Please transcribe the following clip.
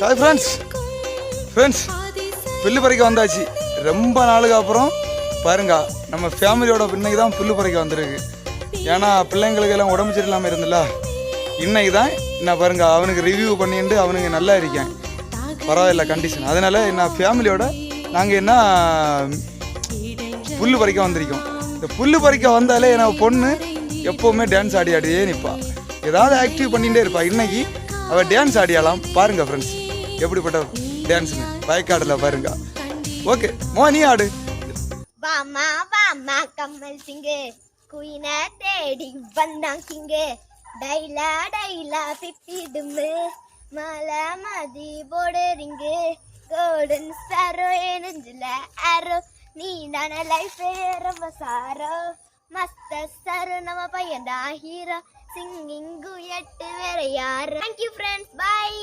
Hi friends புல்லு பறிக்க வந்தாச்சு. ரொம்ப நாளுக்கு அப்புறம் பாருங்க நம்ம ஃபேமிலியோட இன்னைக்கு தான் புல்லு பறிக்க வந்திருக்கு. ஏன்னா பிள்ளைங்களுக்கு எல்லாம் உடம்பு சரியில்லாமல் இருந்துல்ல, இன்னைக்கு தான் என்ன பாருங்க அவனுக்கு ரிவ்யூ பண்ணிட்டு அவனுக்கு நல்லா இருக்கேன், பரவாயில்ல கண்டிஷன். அதனால என்ன ஃபேமிலியோட நாங்கள் என்ன புல்லு பறிக்க வந்திருக்கோம். இந்த புல்லு பறிக்க வந்தாலே என்ன பொண்ணு எப்போவுமே டான்ஸ் ஆடியே நிற்பா, ஏதாவது ஆக்டிவ் பண்ணிகிட்டே இருப்பா. இன்னைக்கு அவள் டான்ஸ் ஆடியாலாம் பாருங்க ஃப்ரெண்ட்ஸ், எப்படிப்பட்ட டான்ஸுங்க வயக்காடுல பாருங்க. ஓகே மோ நீ ஆடு. வாமா வாமா கம்மல் சிங்கு குயின தேடி வந்தான் கிங்கு, டைலா டைலா பிப்பிடுமு மாலா மதி போடுறீங்கு, கோல்டன் ஸ்டாரோ நெஞ்சில ஆரோ, நீ தான லைஃப் ரொம்ப சாரோ, மஸ்த ஸ்டாரோ நம்ம பையன்டா ஹீரோ, சிங்கிங் குயட்டு வேற யாரு. தேங்க்யூ ஃப்ரெண்ட்ஸ், பாய்.